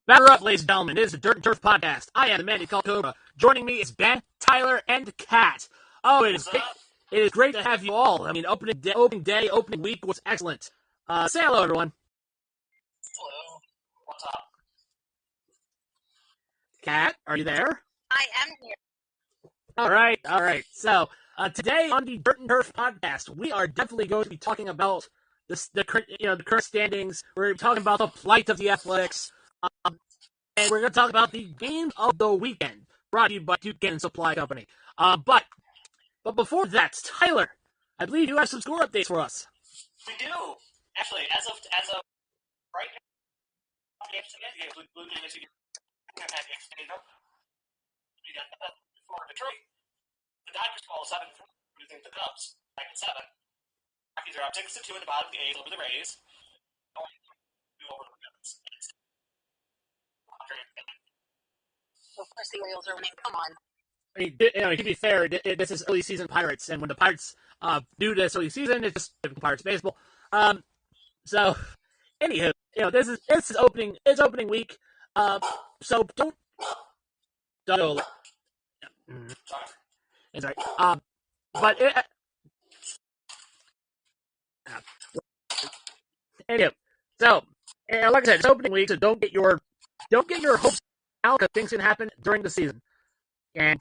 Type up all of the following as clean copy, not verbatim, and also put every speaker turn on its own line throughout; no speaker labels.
Batter up, ladies and gentlemen. It is the Dirt and Turf Podcast. I am the man you call Cobra. Joining me is Ben, Tyler, and Kat. Oh, it is great to have you all. I mean, opening week was excellent. Say hello, everyone.
Hello. What's up?
Kat, are you there?
I am here.
All right. So, today on the Dirt and Turf Podcast, we are definitely going to be talking about the current standings. We're talking about the plight of the Athletics. And we're going to talk about the game of the weekend, brought to you by Duke Cannon Supply Company. But before that, Tyler, I believe you have some score updates for us.
We do. Actually, as of right now, games for Detroit. The Dodgers fall 7-4, losing the Cubs 9-7. Rockies are up 6-2 in the bottom of the A's over the Rays. Over the Cubs.
Of course, the Orioles are winning. Come on.
I mean, to be fair, this is early season Pirates, and when the Pirates do this early season, it's just typical Pirates baseball. So, anywho, this is opening week. So don't. It's right. But anyway, so like I said, it's opening week, so don't get your hopes out because things can happen during the season, and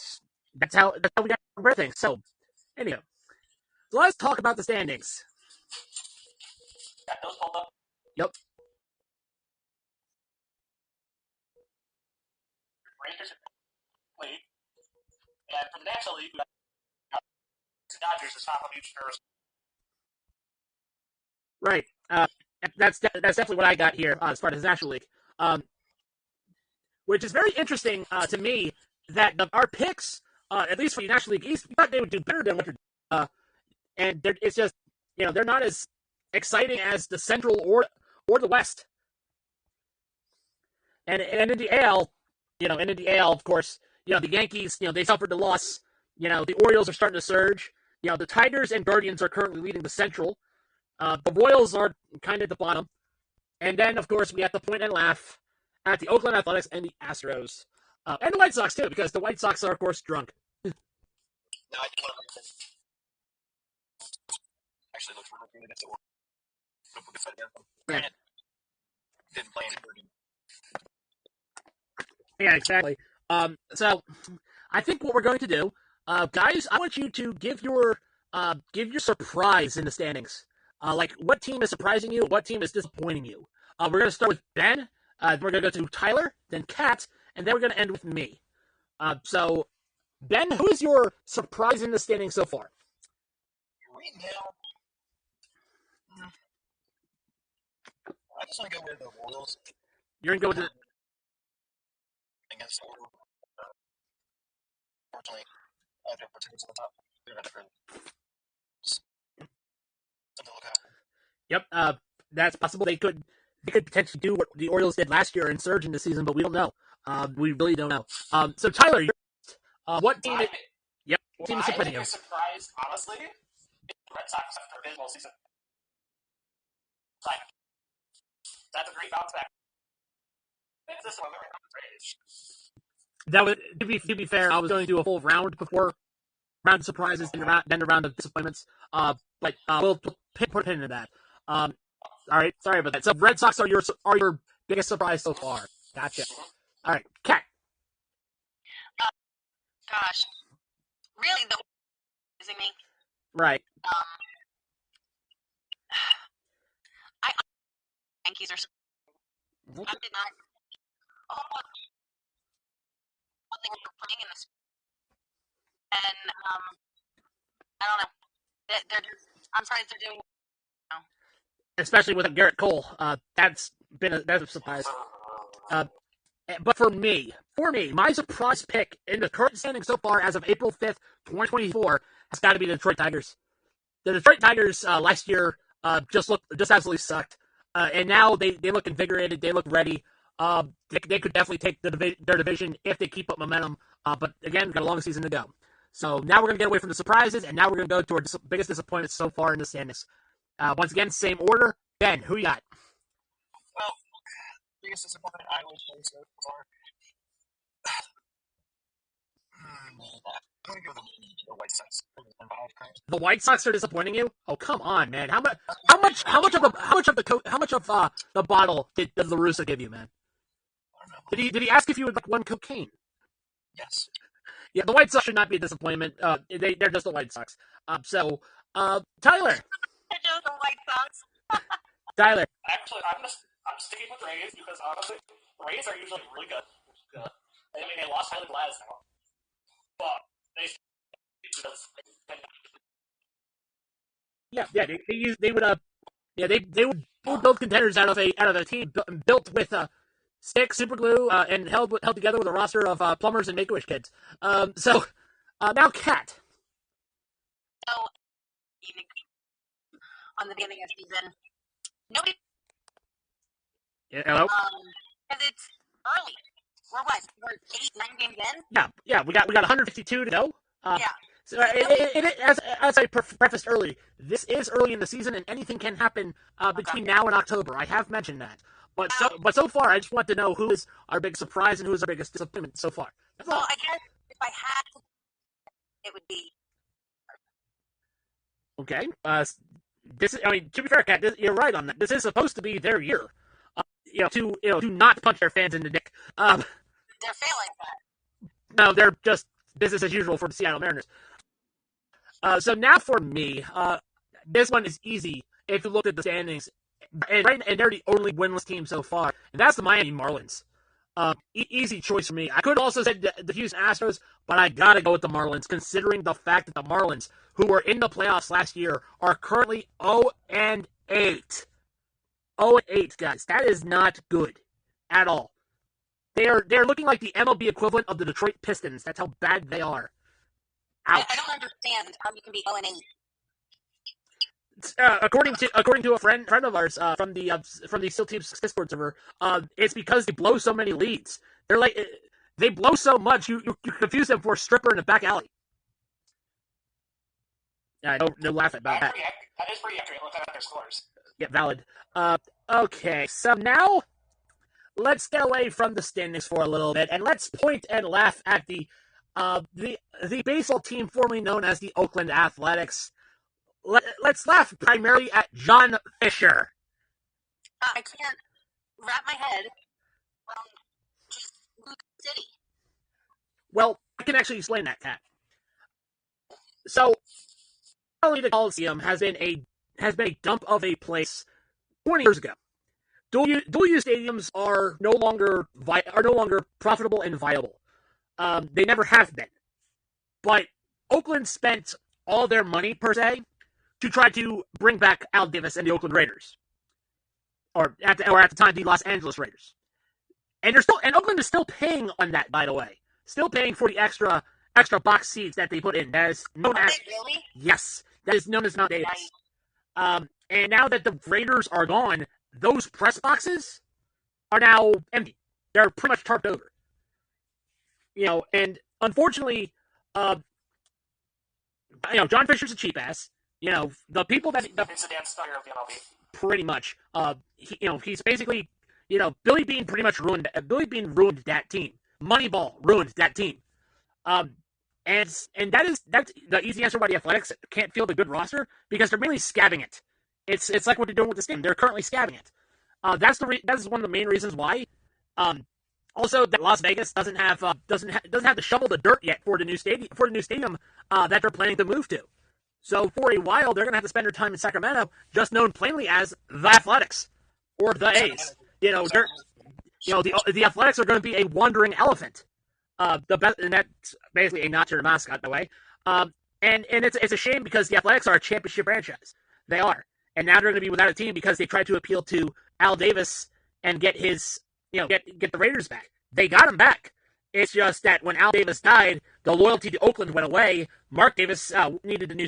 that's how we got to prepare things. So, anyway, so let's talk about the standings.
Got those pulled up?
Yep.
Rangers lead, and for the National League, the Dodgers is top of each first.
Right. That's definitely what I got here as far as the National League. Which is very interesting to me that our picks, at least for the National League East, we thought they would do better than what they're and it's just they're not as exciting as the Central or the West. And in the AL, of course, the Yankees, they suffered the loss. The Orioles are starting to surge. The Tigers and Guardians are currently leading the Central. The Royals are kind of at the bottom. And then, of course, we have to point and laugh at the Oakland Athletics and the Astros. And the White Sox, too, because the White Sox are, of course, drunk.
No, I think one of them actually looks really good against the Orioles. Didn't play any.
Yeah, exactly. So, I think what we're going to do, guys, I want you to give your surprise in the standings. Like, what team is surprising you? What team is disappointing you? We're going to start with Ben. We're going to go to Tyler, then Kat, and then we're going to end with me. So, Ben, who is your surprise in the standings so far?
Right now, I just want to go with the Orioles.
You're going to go with
against the Orioles. Unfortunately, their teams on the top. They're different. Something to look out.
Yep, that's possible. They could potentially do what the Orioles did last year and surge in the season, but we don't know. We really don't know. So Tyler, what team? What team is surprising you?
I'm surprised, honestly. The Red Sox after a baseball season. Like, that's a great bounce back. It's this one
that would to be fair, I was going to do a full round before round of surprises, then a round of disappointments. But we'll put a pin in that. All right, sorry about that. So Red Sox are your biggest surprise so far. Gotcha. All right, Kat.
Gosh, really, the using me.
Right.
I Yankees are. I did not. What they were playing in this, and I don't know. I'm surprised they're doing.
Especially with Garrett Cole, that's a surprise. But for me, my surprise pick in the current standing so far as of April 5th, 2024, has got to be the Detroit Tigers. The Detroit Tigers last year just absolutely sucked, and now they look invigorated. They look ready. They could definitely take their division if they keep up momentum. But again, we've got a long season to go. So now we're going to get away from the surprises, and now we're going to go to our biggest disappointment so far in the standings. Once again, same order. Ben, who you got?
Well, biggest disappointment I would say so far. I'm going to go the White Sox.
The White Sox are disappointing you? Oh, come on, man. How much of the bottle did La Russa give you, man?
I don't know.
Did he ask if you would like one cocaine?
Yes.
Yeah, the White Sox should not be a disappointment. They're just the White Sox. Tyler.
They're just the White Sox.
Tyler.
Actually, I'm sticking with Rays because honestly, Rays are usually really good. I mean, they lost Tyler Glass now, but they.
They would build contenders out of a team built with stick, super glue, and held together with a roster of plumbers and Make-A-Wish kids. Now Kat.
So, on the beginning of the season, nobody.
Hello.
Because it's early. We're what? We're 8-9 games in.
Yeah. We got 152 to go.
Yeah.
So, as I prefaced early, this is early in the season, and anything can happen between now and October. I have mentioned that, but so far, I just want to know who is our big surprise and who is our biggest disappointment so far. That's all.
Well, I guess if I had to, it would be.
Okay. To be fair, Kat, you're right on that. This is supposed to be their year. To not punch their fans in the dick.
They're failing that.
No, they're just business as usual for the Seattle Mariners. So now for me, this one is easy if you look at the standings, and they're the only winless team so far, and that's the Miami Marlins. Easy choice for me. I could also say the Houston Astros, but I gotta go with the Marlins, considering the fact that the Marlins, who were in the playoffs last year, are currently 0-8. 0-8, guys. That is not good at all. They're looking like the MLB equivalent of the Detroit Pistons. That's how bad they are. Ouch.
I don't understand how you can be 0-8.
According to a friend of ours from the Steel Teams Discord server, it's because they blow so many leads. They're like they blow so much you confuse them for a stripper in a back alley. Yeah, no laugh about that.
That is pretty accurate. Look at their scores.
Yeah, valid. Okay, so now let's get away from the standings for a little bit, and let's point and laugh at the baseball team formerly known as the Oakland Athletics. Let's laugh primarily at John Fisher.
I can't wrap my head around just Luke City.
Well, I can actually explain that, Kat. So, the Coliseum has been a dump of a place 20 years ago. Dual-use stadiums are no longer profitable and viable. They never have been. But Oakland spent all their money, per se, to try to bring back Al Davis and the Oakland Raiders. Or at the time, the Los Angeles Raiders. And Oakland is still paying on that, by the way. Still paying for the extra box seats that they put in. That is known as...
Really?
Yes. That is known as Mount Davis. And now that the Raiders are gone, those press boxes are now empty. They're pretty much tarped over. And unfortunately, John Fisher's a cheap ass. The people that...
It's a Dan Snyder of the MLB.
Pretty much. He's basically... Billy Beane pretty much ruined that team. Moneyball ruined that team. And that's the easy answer why the Athletics can't field a good roster, because they're mainly scabbing it. It's like what they're doing with this team. They're currently scabbing it. That is one of the main reasons why. Also, that Las Vegas doesn't have to shovel the dirt yet for the new stadium that they're planning to move to. So for a while, they're going to have to spend their time in Sacramento, just known plainly as the Athletics or the A's. The Athletics are going to be a wandering elephant. And that's basically a nod to their mascot, by the way. And it's a shame because the Athletics are a championship franchise. They are, and now they're going to be without a team because they tried to appeal to Al Davis and get his, get the Raiders back. They got him back. It's just that when Al Davis died, the loyalty to Oakland went away. Mark Davis wanted a new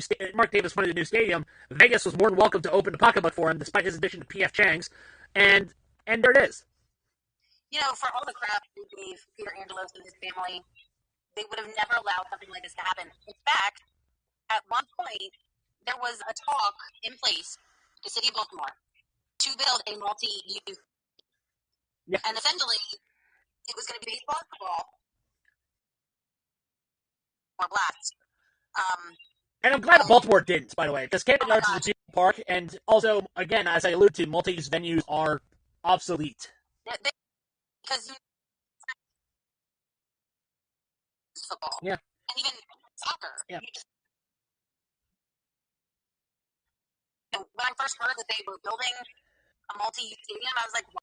stadium. Vegas was more than welcome to open the pocketbook for him, despite his addition to P.F. Chang's, and there it is.
For all the crap they gave Peter Angelos and his family, they would have never allowed something like this to happen. In fact, at one point, there was a talk in place, the city of Baltimore, to build a multi-use
Yeah.
And essentially, it was going to be basketball or blast.
And I'm glad that Baltimore didn't, by the way, because Camden
Oh my
Yards is a
gosh.
beautiful park, and also, again, as I alluded to, multi-use venues are obsolete.
Because you football.
Yeah.
And even soccer.
Yeah.
When I first heard that they were building a multi-use stadium, I was like, what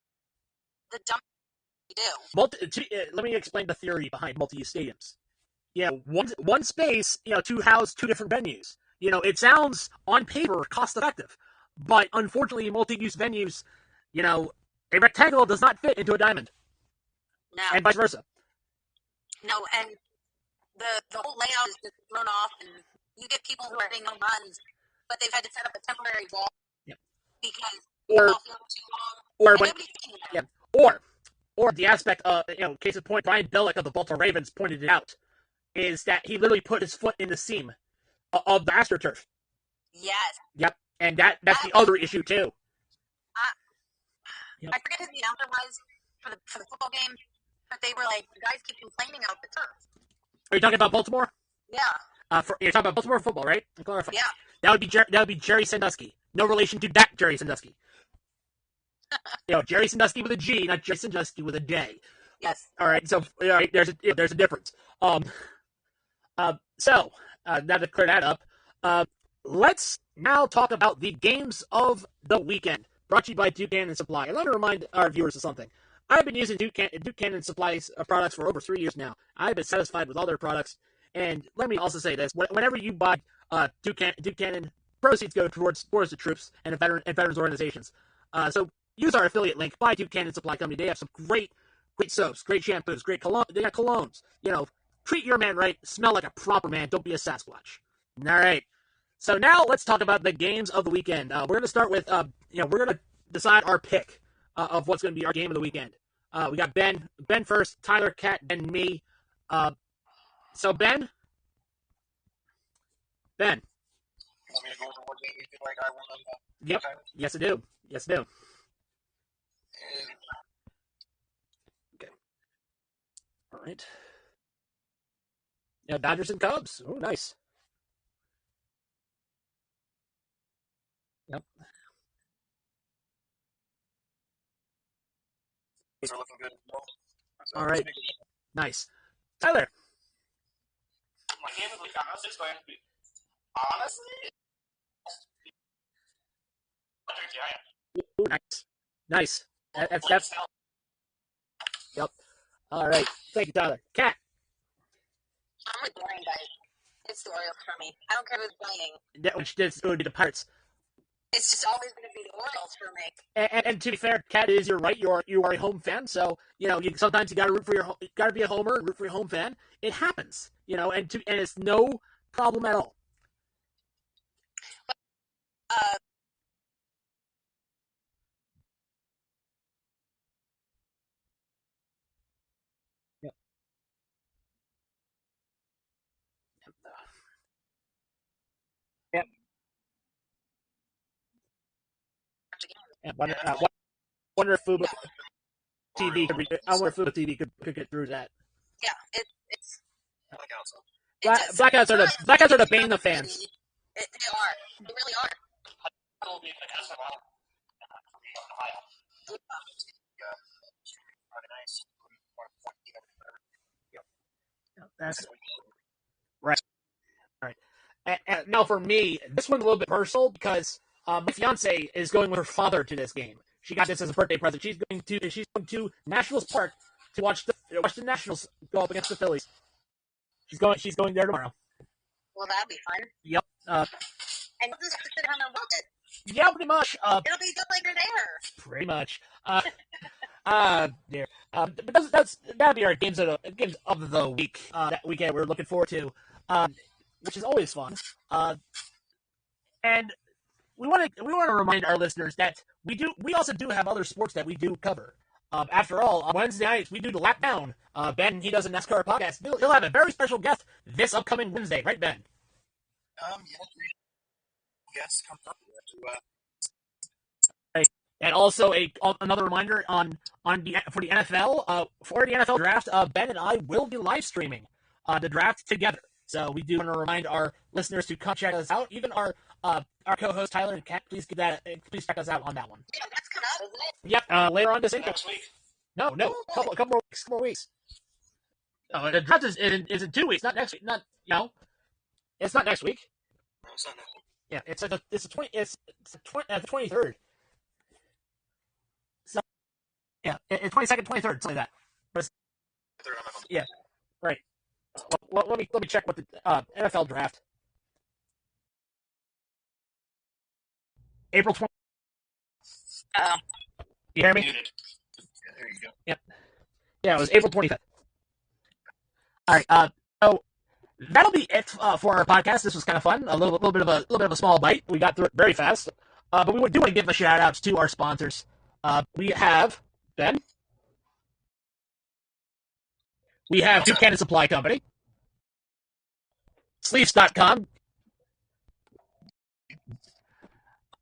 the dumb you do?
Let me explain the theory behind multi-use stadiums. One space, to house two different venues. It sounds on paper cost effective, but unfortunately, multi-use venues, a rectangle does not fit into a diamond,
No.
and vice versa.
No, and the whole layout is just thrown off, and you get people who are hitting home runs, but they've had to set up a temporary wall because the ball field is too long.
Or the aspect of, case in point, Brian Billick of the Baltimore Ravens pointed it out, is that he literally put his foot in the seam of the AstroTurf.
Yes.
Yep, and that's the other issue too.
I forget who the announcer was for the football game, but they were like, the guys keep complaining about the turf.
Are you talking about Baltimore?
Yeah.
You're talking about Baltimore football, right?
Yeah.
That would be Jerry Sandusky. No relation to that Jerry Sandusky. Jerry Sandusky with a G, not Jerry Sandusky with a J.
Yes.
All right. So, there's a difference. Now to clear that up, let's now talk about the games of the weekend, brought to you by Duke Cannon Supply. And let me remind our viewers of something. I've been using Duke Cannon Supply products for over 3 years now. I've been satisfied with all their products. And let me also say this: whenever you buy Duke Cannon, proceeds go towards the troops and veterans organizations. So use our affiliate link, buy Duke Cannon Supply Company. They have some great soaps, great shampoos, great cologne. They got colognes. Treat your man right. Smell like a proper man. Don't be a Sasquatch. All right. So now let's talk about the games of the weekend. We're going to start with, we're going to decide our pick of what's going to be our game of the weekend. We got Ben first, Tyler, Kat, and me. So Ben.
Want me to go over what game you feel like I want to?
Yep. Yes, I do. Okay. All right. Dodgers and Cubs. Oh, nice. Yep.
Things are looking good.
All right. Nice. Tyler.
My game of the week, honestly, is going to be
Ooh, nice. That's. Yep. All right. Thank you, Tyler. Kat.
I'm a boring guy. It's the Orioles for me. I don't care who's playing.
It would be the Pirates.
It's just always going to be the Orioles for me.
And to be fair, Kat, you're right. You are a home fan, so sometimes you got to be a homer and root for your home fan. It happens, and it's no problem at all. Yep. Yep. Yeah, wonder if Fubo TV could get through that.
Yeah, it's
Blackouts are the bane of fans.
They are. They really are.
That's right. All right. And now for me, this one's a little bit personal because my fiance is going with her father to this game. She got this as a birthday present. She's going to Nationals Park to watch the Nationals go up against the Phillies. She's going there tomorrow.
Well, that'd be fun.
Yep.
And you'll just have to sit home and watch it.
Yeah, pretty much.
It'll be just like you're there.
Pretty much. Dear. But that'd be our games of the week. That weekend we're looking forward to, which is always fun. And we want to remind our listeners that we also do have other sports that we do cover. After all, on Wednesday nights we do the Lap Down. Ben, he does a NASCAR podcast. He'll have a very special guest this upcoming Wednesday, right, Ben?
Yeah. Yes, come up to.
And also another reminder for the NFL draft, Ben and I will be live streaming the draft together. So we do want to remind our listeners to come check us out. Even our co-host Tyler and Kat, please check us out on that one.
Yeah, that's coming up, isn't it?
Yep, later on this week.
Next week.
No, couple more weeks. Oh, the draft is in 2 weeks, not next week. It's not next week.
No, it's not next week.
Yeah, it's the 23rd. So yeah, it's 22nd, 23rd, something like that. Yeah, right. Well, let me check what the NFL draft. April 20th. You hear me?
Muted. Yeah, there you go.
Yep. Yeah, it was April 25th. All right. So that'll be it for our podcast. This was kind of fun. A little bit of a small bite. We got through it very fast. But we do want to give a shout outs to our sponsors. We have Ben. We have Buchanan Supply Company. Sleeves.com.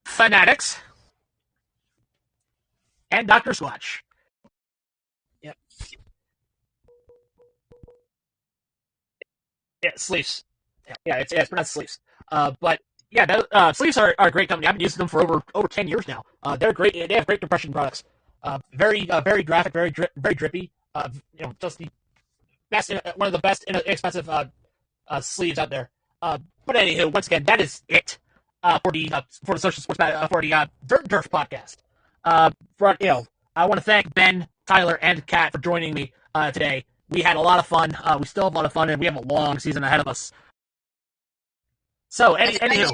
Fanatics. And Dr. Squatch. Yep. Yeah, Sleeves. Yeah, it's pronounced Sleeves. But yeah, Sleeves are a great company. I've been using them for over 10 years now. They're great. They have great compression products. Very graphic, very drippy. Just the best, one of the best inexpensive sleeves out there. But anywho, once again, that is it for the Social Sports for the Dirt and Turf podcast. I want to thank Ben, Tyler, and Kat for joining me today. We had a lot of fun. We still have a lot of fun, and we have a long season ahead of us. So, anywho,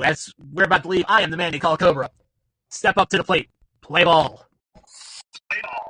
as we're about to leave, I am the man they call Cobra. Step up to the plate. Play ball.
Play ball.